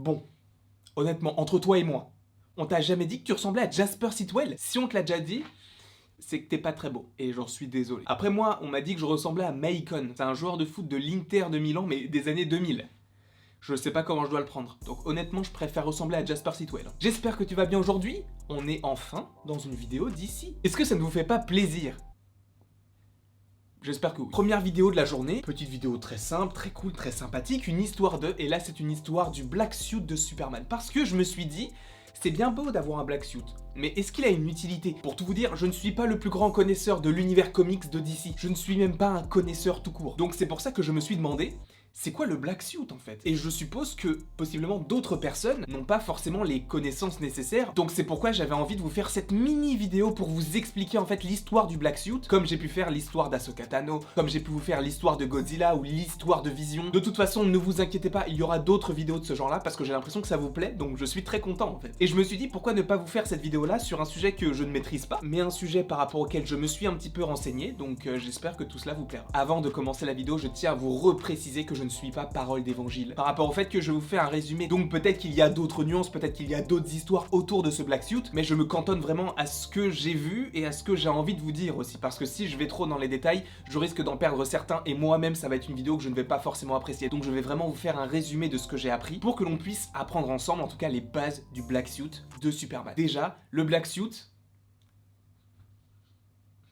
Bon, honnêtement, entre toi et moi, on t'a jamais dit que tu ressemblais à Jasper Sitwell? Si on te l'a déjà dit, c'est que t'es pas très beau, et j'en suis désolé. Après moi, on m'a dit que je ressemblais à Maicon, c'est un joueur de foot de l'Inter de Milan, mais des années 2000. Je sais pas comment je dois le prendre, donc honnêtement je préfère ressembler à Jasper Sitwell. J'espère que tu vas bien aujourd'hui, on est enfin dans une vidéo d'ici. Est-ce que ça ne vous fait pas plaisir? J'espère que oui. Première vidéo de la journée, petite vidéo très simple, très cool, très sympathique, une histoire de, et là c'est une histoire du Black Suit de Superman. Parce que je me suis dit, c'est bien beau d'avoir un Black Suit, mais est-ce qu'il a une utilité? Pour tout vous dire, je ne suis pas le plus grand connaisseur de l'univers comics de DC, je ne suis même pas un connaisseur tout court. Donc c'est pour ça que je me suis demandé, c'est quoi le Black Suit en fait? Et je suppose que, possiblement, d'autres personnes n'ont pas forcément les connaissances nécessaires, donc c'est pourquoi j'avais envie de vous faire cette mini vidéo pour vous expliquer en fait l'histoire du Black Suit, comme j'ai pu faire l'histoire d'Ahsoka Tano, comme j'ai pu vous faire l'histoire de Godzilla ou l'histoire de Vision. De toute façon, ne vous inquiétez pas, il y aura d'autres vidéos de ce genre-là, parce que j'ai l'impression que ça vous plaît, donc je suis très content en fait. Et je me suis dit, pourquoi ne pas vous faire cette vidéo-là sur un sujet que je ne maîtrise pas, mais un sujet par rapport auquel je me suis un petit peu renseigné, donc j'espère que tout cela vous plaira. Avant de commencer la vidéo, je tiens à vous repréciser que je ne suis pas parole d'évangile par rapport au fait que je vous fais un résumé, donc peut-être qu'il y a d'autres nuances, peut-être qu'il y a d'autres histoires autour de ce Black Suit, mais je me cantonne vraiment à ce que j'ai vu et à ce que j'ai envie de vous dire aussi, parce que si je vais trop dans les détails, je risque d'en perdre certains et moi-même ça va être une vidéo que je ne vais pas forcément apprécier, donc je vais vraiment vous faire un résumé de ce que j'ai appris pour que l'on puisse apprendre ensemble en tout cas les bases du Black Suit de Superman. Déjà, le Black Suit,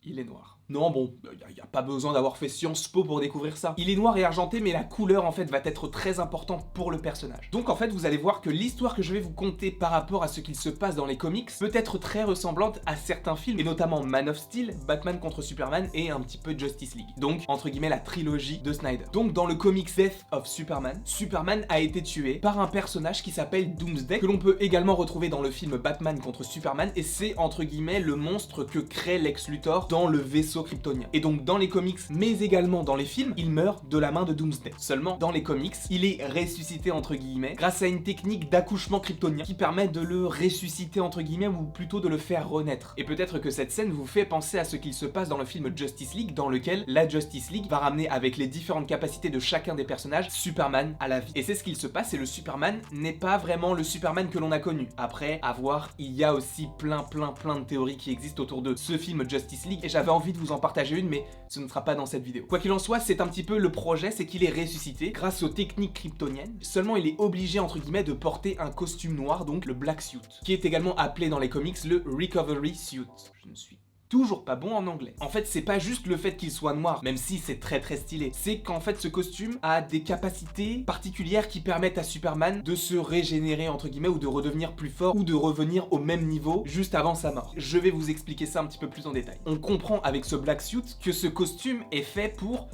il est noir. Non bon, y a pas besoin d'avoir fait Sciences Po pour découvrir ça. Il est noir et argenté, mais la couleur en fait va être très importante pour le personnage. Donc en fait vous allez voir que l'histoire que je vais vous conter par rapport à ce qu'il se passe dans les comics peut être très ressemblante à certains films, et notamment Man of Steel, Batman contre Superman et un petit peu Justice League. Donc entre guillemets la trilogie de Snyder. Donc dans le comics Death of Superman, Superman a été tué par un personnage qui s'appelle Doomsday, que l'on peut également retrouver dans le film Batman contre Superman, et c'est entre guillemets le monstre que crée Lex Luthor dans le vaisseau kryptonien. Et donc dans les comics, mais également dans les films, il meurt de la main de Doomsday. Seulement, dans les comics, il est ressuscité entre guillemets grâce à une technique d'accouchement kryptonien qui permet de le ressusciter entre guillemets, ou plutôt de le faire renaître. Et peut-être que cette scène vous fait penser à ce qu'il se passe dans le film Justice League, dans lequel la Justice League va ramener avec les différentes capacités de chacun des personnages Superman à la vie. Et c'est ce qu'il se passe, et le Superman n'est pas vraiment le Superman que l'on a connu. Après, à voir, il y a aussi plein de théories qui existent autour de ce film Justice League, et j'avais envie de vous en partager une, mais ce ne sera pas dans cette vidéo. Quoi qu'il en soit, c'est un petit peu le projet, c'est qu'il est ressuscité grâce aux techniques kryptoniennes. Seulement, il est obligé entre guillemets de porter un costume noir, donc le Black Suit, qui est également appelé dans les comics le Recovery Suit. Je ne suis toujours pas bon en anglais. En fait, c'est pas juste le fait qu'il soit noir, même si c'est très stylé. C'est qu'en fait, ce costume a des capacités particulières qui permettent à Superman de se régénérer, entre guillemets, ou de redevenir plus fort, ou de revenir au même niveau juste avant sa mort. Je vais vous expliquer ça un petit peu plus en détail. On comprend avec ce Black Suit que ce costume est fait pour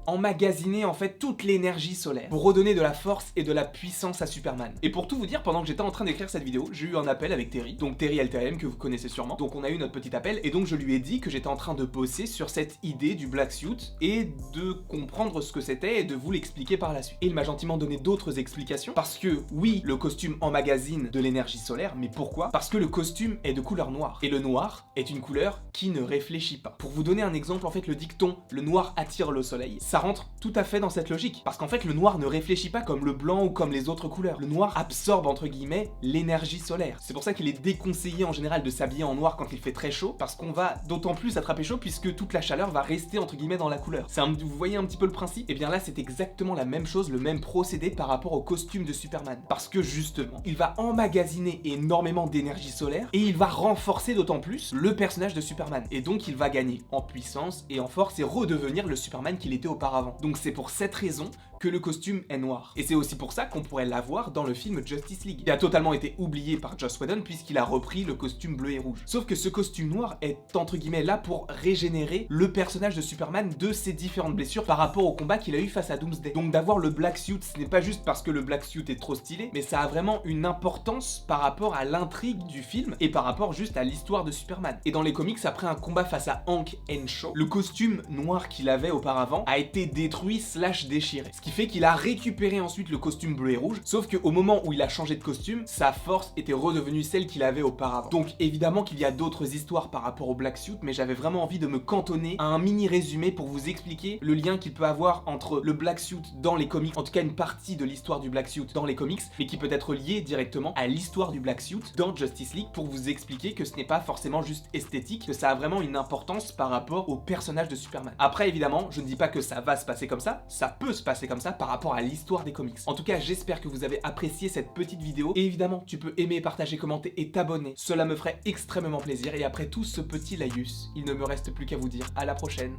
emmagasiner en fait toute l'énergie solaire pour redonner de la force et de la puissance à Superman. Et pour tout vous dire, pendant que j'étais en train d'écrire cette vidéo, j'ai eu un appel avec Terry, donc Terry LTM que vous connaissez sûrement. Donc on a eu notre petit appel, et donc je lui ai dit que j'étais en train de bosser sur cette idée du Black Suit et de comprendre ce que c'était et de vous l'expliquer par la suite. Et il m'a gentiment donné d'autres explications, parce que oui, le costume emmagasine de l'énergie solaire, mais pourquoi? Parce que le costume est de couleur noire, et le noir est une couleur qui ne réfléchit pas. Pour vous donner un exemple, en fait le dicton « le noir attire le soleil », ça rentre tout à fait dans cette logique, parce qu'en fait le noir ne réfléchit pas comme le blanc ou comme les autres couleurs. Le noir absorbe entre guillemets l'énergie solaire. C'est pour ça qu'il est déconseillé en général de s'habiller en noir quand il fait très chaud, parce qu'on va d'autant plus attraper chaud puisque toute la chaleur va rester entre guillemets dans la couleur. Vous voyez un petit peu le principe? Et bien là c'est exactement la même chose, le même procédé par rapport au costume de Superman, parce que justement il va emmagasiner énormément d'énergie solaire et il va renforcer d'autant plus le personnage de Superman, et donc il va gagner en puissance et en force et redevenir le Superman qu'il était auparavant. Donc c'est pour cette raison que le costume est noir. Et c'est aussi pour ça qu'on pourrait l'avoir dans le film Justice League, qui a totalement été oublié par Joss Whedon puisqu'il a repris le costume bleu et rouge. Sauf que ce costume noir est entre guillemets là pour régénérer le personnage de Superman de ses différentes blessures par rapport au combat qu'il a eu face à Doomsday. Donc d'avoir le Black Suit, ce n'est pas juste parce que le Black Suit est trop stylé, mais ça a vraiment une importance par rapport à l'intrigue du film et par rapport juste à l'histoire de Superman. Et dans les comics, après un combat face à Hank Henshaw, le costume noir qu'il avait auparavant a été détruit / déchiré. Ce qui qui fait qu'il a récupéré ensuite le costume bleu et rouge, sauf qu'au moment où il a changé de costume, sa force était redevenue celle qu'il avait auparavant. Donc évidemment qu'il y a d'autres histoires par rapport au Black Suit, mais j'avais vraiment envie de me cantonner à un mini résumé pour vous expliquer le lien qu'il peut avoir entre le Black Suit dans les comics, en tout cas une partie de l'histoire du Black Suit dans les comics, mais qui peut être lié directement à l'histoire du Black Suit dans Justice League, pour vous expliquer que ce n'est pas forcément juste esthétique, que ça a vraiment une importance par rapport au personnage de Superman. Après évidemment, je ne dis pas que ça va se passer comme ça peut se passer comme ça par rapport à l'histoire des comics. En tout cas, j'espère que vous avez apprécié cette petite vidéo, et évidemment, tu peux aimer, partager, commenter et t'abonner, cela me ferait extrêmement plaisir, et après tout ce petit laïus, il ne me reste plus qu'à vous dire à la prochaine,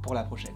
pour la prochaine.